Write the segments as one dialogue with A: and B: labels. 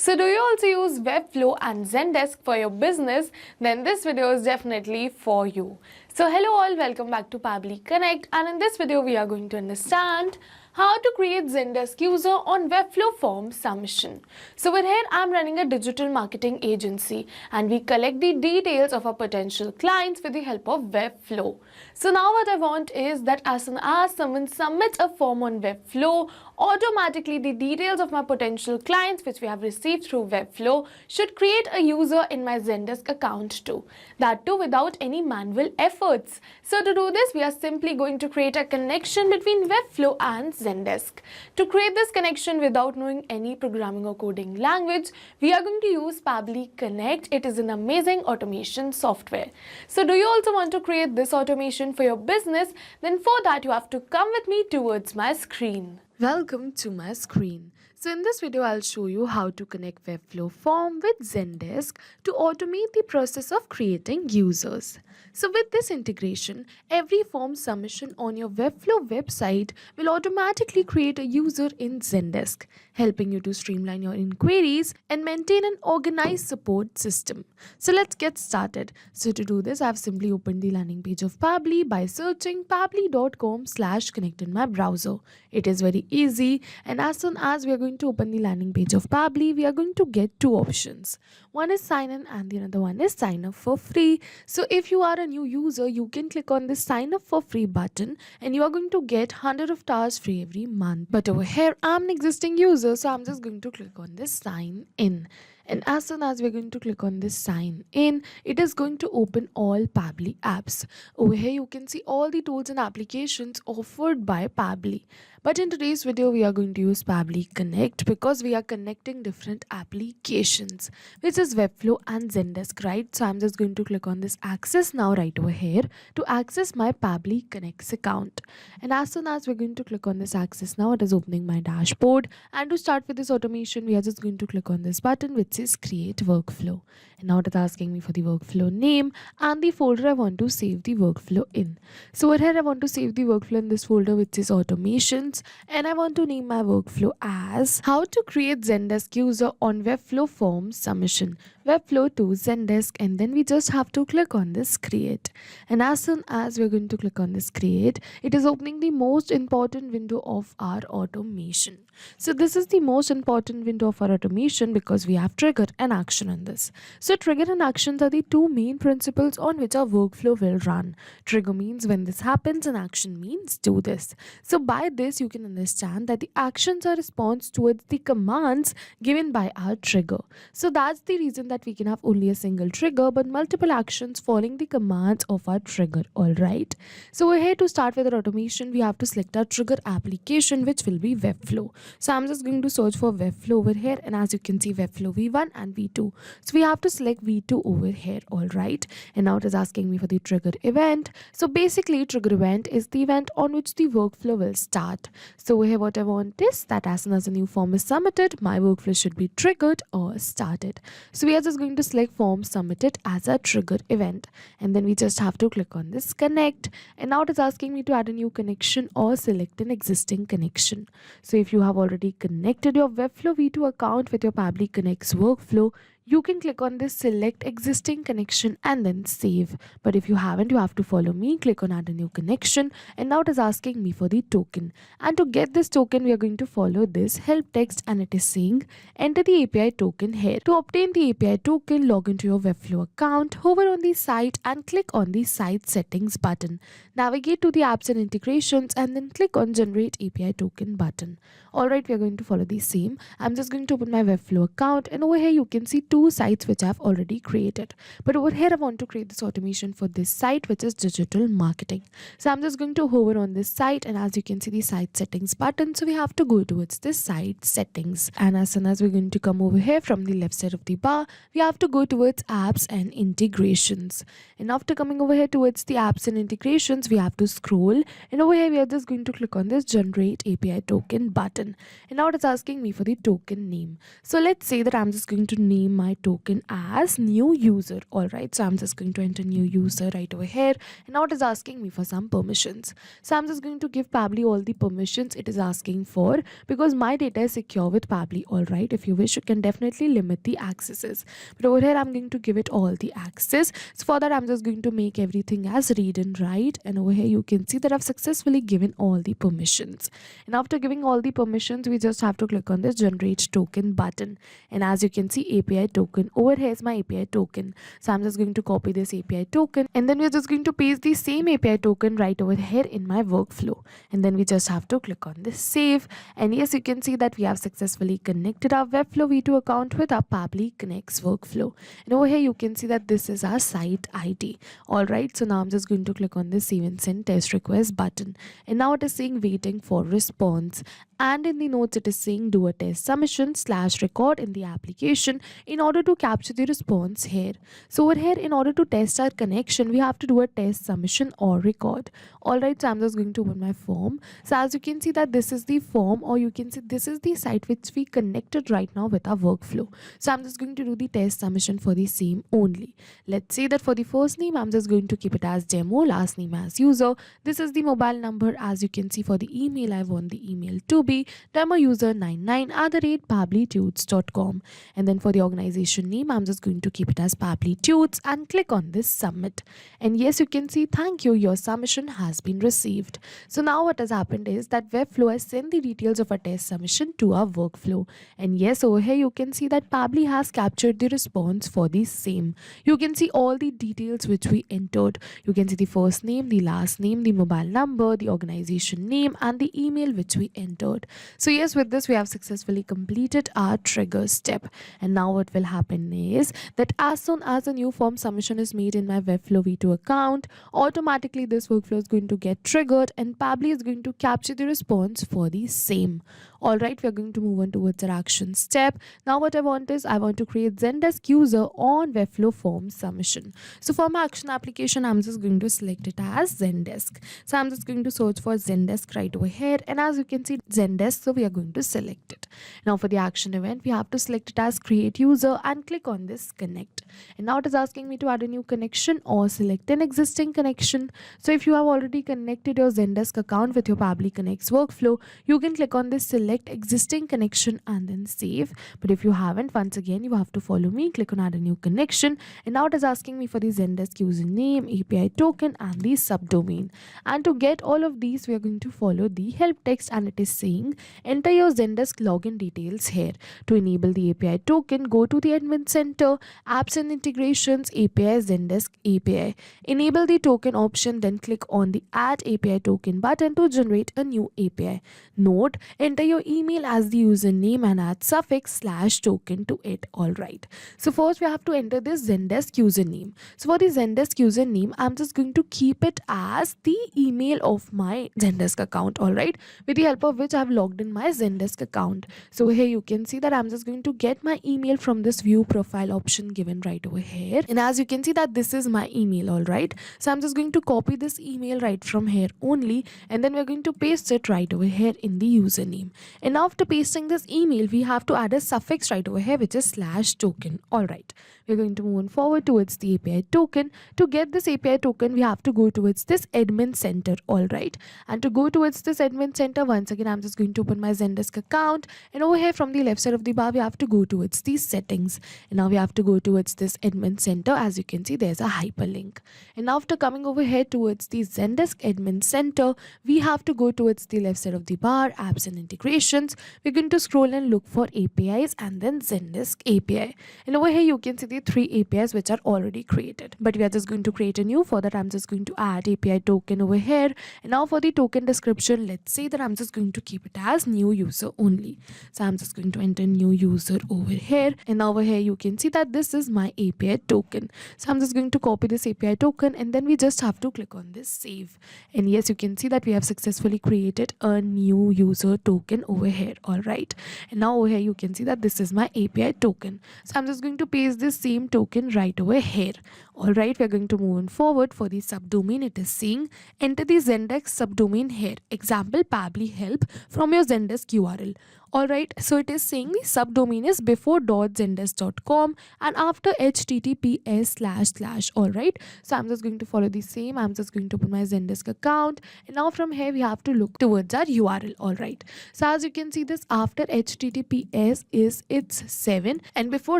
A: So do you also use Webflow and Zendesk for your business? Then this video is definitely for you. So hello all, welcome back to Pabbly Connect, and in this video we are going to understand how to create Zendesk user on Webflow form submission. So with here I'm running a digital marketing agency and we collect the details of our potential clients with the help of Webflow. So now what I want is that as soon as someone submits a form on Webflow, automatically the details of my potential clients which we have received through Webflow should create a user in my Zendesk account too. That too without any manual efforts. So to do this, we are simply going to create a connection between Webflow and Zendesk. To create this connection without knowing any programming or coding language, we are going to use Pabbly Connect. It is an amazing automation software. So do you also want to create this automation for your business? Then for that you have to come with me towards my screen. Welcome to my screen. So in this video, I'll show you how to connect Webflow form with Zendesk to automate the process of creating users. So with this integration, every form submission on your Webflow website will automatically create a user in Zendesk, helping you to streamline your inquiries and maintain an organized support system. So let's get started. So to do this, I've simply opened the landing page of Pabbly by searching pabbly.com/connect in my browser. It is very easy, and as soon as we are going to open the landing page of Pabbly, we are going to get two options. One is sign in and the other one is sign up for free. So if you are a new user, you can click on this sign up for free button and you are going to get 100 of stars free every month. But over here, I'm an existing user, so I'm just going to click on this sign in. And as soon as we're going to click on this sign in, it is going to open all Pabbly apps. Over here, you can see all the tools and applications offered by Pabbly. But in today's video, we are going to use Pabbly Connect because we are connecting different applications, which is Webflow and Zendesk, right? So I'm just going to click on this access now right over here to access my Pabbly Connect account. And as soon as we're going to click on this access now, it is opening my dashboard. And to start with this automation, we are just going to click on this button which is create workflow. And now it is asking me for the workflow name and the folder I want to save the workflow in. So over here I want to save the workflow in this folder which is automations, and I want to name my workflow as how to create Zendesk user on Webflow form submission. Webflow to Zendesk, and then we just have to click on this create. And as soon as we're going to click on this create, it is opening the most important window of our automation. So this is the most important window of our automation because we have trigger and action on this. So trigger and actions are the two main principles on which our workflow will run. Trigger means when this happens and action means do this. So by this you can understand that the actions are response towards the commands given by our trigger. So that's the reason that we can have only a single trigger but multiple actions following the commands of our trigger. Alright. So we're here to start with our automation. We have to select our trigger application which will be Webflow. So I'm just going to search for Webflow over here, and as you can see Webflow V1 and V2. So we have to select V2 over here. Alright. And now it is asking me for the trigger event. So basically trigger event is the event on which the workflow will start. So here what I want is that as soon as a new form is submitted, my workflow should be triggered or started. So we are just going to select form submitted as a trigger event, and then we just have to click on this connect. And now it is asking me to add a new connection or select an existing connection. So if you have already connected your Webflow V2 account with your Pabbly Connect's workflow, you can click on this select existing connection and then save. But if you haven't, you have to follow me, click on add a new connection, and now it is asking me for the token. And to get this token, we are going to follow this help text, and it is saying enter the API token here. To obtain the API token, log into your Webflow account, hover on the site and click on the site settings button. Navigate to the apps and integrations and then click on generate API token button. Alright, we are going to follow the same. I'm just going to open my Webflow account, and over here you can see two sites which I've already created. But over here I want to create this automation for this site which is digital marketing. So I'm just going to hover on this site, and as you can see the site settings button, so we have to go towards this site settings. And as soon as we're going to come over here from the left side of the bar, we have to go towards apps and integrations. And after coming over here towards the apps and integrations, we have to scroll, and over here we are just going to click on this generate API token button. button. And now it is asking me for the token name. So let's say that I'm just going to name my token as new user. Alright, so I'm just going to enter new user right over here. And now it is asking me for some permissions. So I'm just going to give Pabbly all the permissions it is asking for, because my data is secure with Pabbly. Alright, if you wish, you can definitely limit the accesses. But over here, I'm going to give it all the access. So for that, I'm just going to make everything as read and write. And over here, you can see that I've successfully given all the permissions. And after giving all the permissions, we just have to click on this generate token button. And as you can see, API token, over here is my API token. So I'm just going to copy this API token, and then we're just going to paste the same API token right over here in my workflow. And then we just have to click on this save. And yes, you can see that we have successfully connected our Webflow V2 account with our Pabbly Connect's workflow. And over here, you can see that this is our site ID. Alright, so now I'm just going to click on this save and send test request button. And now it is saying waiting for response. And in the notes, it is saying do a test submission / record in the application in order to capture the response here. So over here, in order to test our connection, we have to do a test submission or record. Alright, so I'm just going to open my form. So as you can see that this is the form, or you can see this is the site which we connected right now with our workflow. So I'm just going to do the test submission for the same only. Let's say that for the first name, I'm just going to keep it as demo, last name as user. This is the mobile number. As you can see, for the email, I want the email to be demouser99@pabblytudes.com. And then for the organization name, I'm just going to keep it as Pabbly Tudes and click on this submit. And yes, you can see, thank you, your submission has been received. So now what has happened is that Webflow has sent the details of a test submission to our workflow. And yes, over here you can see that Pabbly has captured the response for the same. You can see all the details which we entered. You can see the first name, the last name, the mobile number, the organization name, and the email which we entered. So yes, with this we have successfully completed our trigger step. And now what will happen is that as soon as a new form submission is made in my Webflow V2 account, automatically this workflow is going to get triggered and Pabbly is going to capture the response for the same. Alright, we are going to move on towards our action step. Now what I want is I want to create Zendesk user on Webflow form submission. So for my action application, I'm just going to select it as Zendesk. So I'm just going to search for Zendesk right over here, and as you can see, Zendesk, so we are going to select it. Now for the action event, we have to select it as create user and click on this connect. And now it is asking me to add a new connection or select an existing connection. So if you have already connected your Zendesk account with your Pabbly Connect's workflow, you can click on this select existing connection and then save. But if you haven't, once again you have to follow me, click on add a new connection. And now it is asking me for the Zendesk username, API token, and the subdomain. And to get all of these, we are going to follow the help text, and it is saying enter your Zendesk login details here. To enable the API token, go to the admin center, apps and integrations, API, Zendesk API. Enable the token option, then click on the add API token button to generate a new API. Note, enter your email as the username and add suffix / token to it. Alright, so first we have to enter this Zendesk username. So for the Zendesk username, I'm just going to keep it as the email of my Zendesk account. Alright, with the help of which I've logged in my Zendesk account. So here you can see that I'm just going to get my email from this view profile option given right over here. And as you can see that this is my email. Alright, so I'm just going to copy this email right from here only, and then we're going to paste it right over here in the username. And after pasting this email, we have to add a suffix right over here, which is / token. Alright, we're going to move on forward towards the API token. To get this API token, we have to go towards this admin center. Alright, and to go towards this admin center, once again I'm just going to open my Zendesk account, and over here from the left side of the bar we have to go towards these settings. And now we have to go towards this admin center. As you can see, there's a hyperlink. And after coming over here towards the Zendesk admin center, we have to go towards the left side of the bar, apps and integrations. We're going to scroll and look for APIs and then Zendesk API. And over here you can see the 3 APIs which are already created, but we are just going to create a new. For that, I'm just going to add API token over here. And now for the token description, let's say that I'm just going to keep it as new user only. So I'm just going to enter new user over here, and over here you can see that this is my API token. So I'm just going to copy this API token, and then we just have to click on this save. And yes, you can see that we have successfully created a new user token over here. All right, and now over here you can see that this is my API token. So I'm just going to paste this same token right over here. Alright, we're going to move on forward. For the subdomain, it is saying enter the Zendesk subdomain here. Example, Pabbly help from your Zendesk URL. Alright, so it is saying the subdomain is before.zendesk.com and after https// alright. So I'm just going to follow the same. I'm just going to open my Zendesk account, and now from here we have to look towards our URL. Alright, so as you can see, this after https is it's 7 and before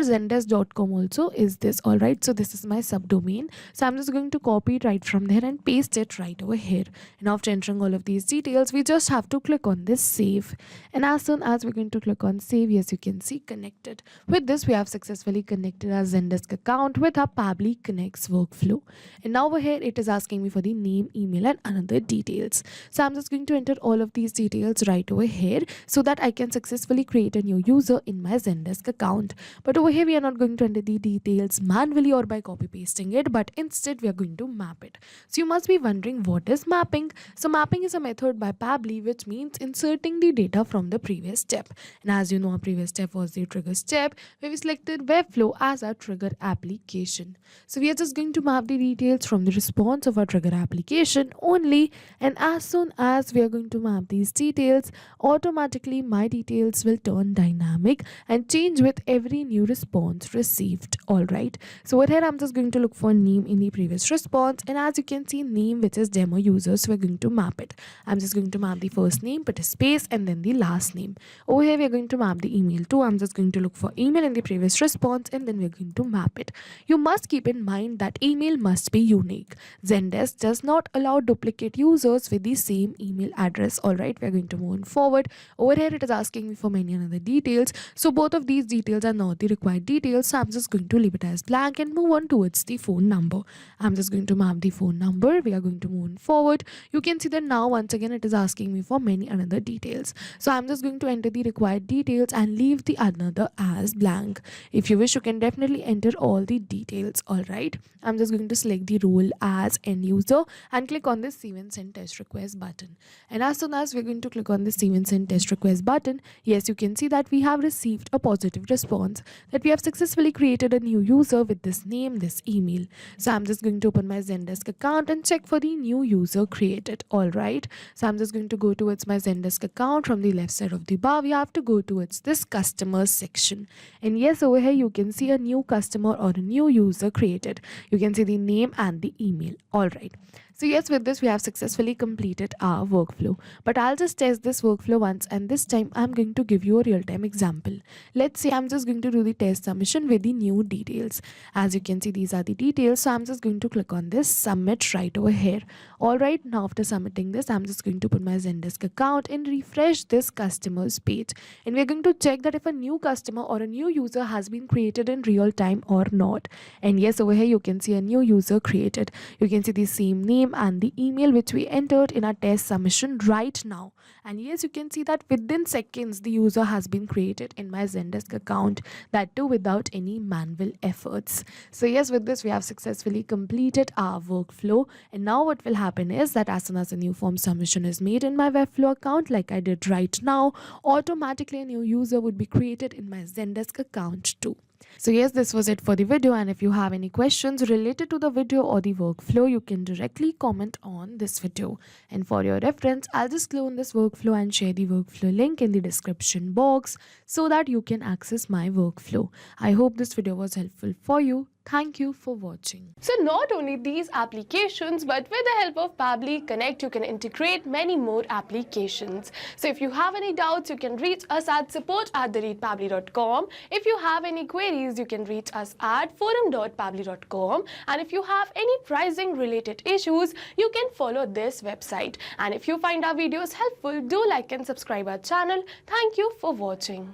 A: zendesk.com also is this. Alright, so this is my subdomain. So I'm just going to copy it right from there and paste it right over here. And after entering all of these details, we just have to click on this save, and as soon as we're going to click on save, yes, you can see connected. With this, we have successfully connected our Zendesk account with our Pabbly Connect's workflow. And now over here, it is asking me for the name, email, and another details. So I'm just going to enter all of these details right over here so that I can successfully create a new user in my Zendesk account. But over here, we are not going to enter the details manually or by copy pasting it, but instead we are going to map it. So you must be wondering, what is mapping? So mapping is a method by Pabbly which means inserting the data from the previous step. And as you know, our previous step was the trigger step where we selected Webflow as our trigger application. So we are just going to map the details from the response of our trigger application only, and as soon as we are going to map these details, automatically my details will turn dynamic and change with every new response received. Alright, so over here I'm just going to look for name in the previous response, and as you can see, name which is demo user, so we're going to map it. I'm just going to map the first name, put a space, and then the last name. Over here we're going to map the email too. I'm just going to look for email in the previous response, and then we're going to map it. You must keep in mind that email must be unique. Zendesk does not allow duplicate users with the same email address. Alright, we're going to move on forward. Over here it is asking me for many other details, so both of these details are not the required details, so I'm just going to leave it as blank and move on towards the phone number. I'm just going to map the phone number. We are going to move on forward. You can see that now once again it is asking me for many other details, so I'm just going to enter the required details and leave the another as blank. If you wish, you can definitely enter all the details. Alright, I'm just going to select the role as end user and click on this save and send test request button. And as soon as we're going to click on the save and send test request button, yes, you can see that we have received a positive response that we have successfully created a new user with this name, this email. So I'm just going to open my Zendesk account and check for the new user created. Alright, so I'm just going to go towards my Zendesk account. From the left side of the bar, we have to go towards this customers section, and yes, over here you can see a new customer or a new user created. You can see the name and the email. Alright, so yes, with this we have successfully completed our workflow, but I'll just test this workflow once, and this time I'm going to give you a real-time example. Let's say I'm just going to do the test submission with the new details. As you can see, these are the details, so I'm just going to click on this submit right over here. Alright, now after submitting this, I'm just going to put my Zendesk account and refresh this customers page, and we're going to check that if a new customer or a new user has been created in real time or not. And yes, over here you can see a new user created. You can see the same name and the email which we entered in our test submission right now, and yes, you can see that within seconds the user has been created in my Zendesk account, that too without any manual efforts. So yes, with this we have successfully completed our workflow, and now what will happen is that as soon as a new form submission is made in my Webflow account like I did right now, automatically a new user would be created in my Zendesk account too. So yes, this was it for the video, and if you have any questions related to the video or the workflow, you can directly comment on this video. And for your reference, I'll just clone this workflow and share the workflow link in the description box so that you can access my workflow. I hope this video was helpful for you. Thank you for watching. So not only these applications, but with the help of Pabbly Connect, you can integrate many more applications. So if you have any doubts, you can reach us at support@pabbly.com. If you have any queries, you can reach us at forum.pabbly.com. And if you have any pricing related issues, you can follow this website. And if you find our videos helpful, do like and subscribe our channel. Thank you for watching.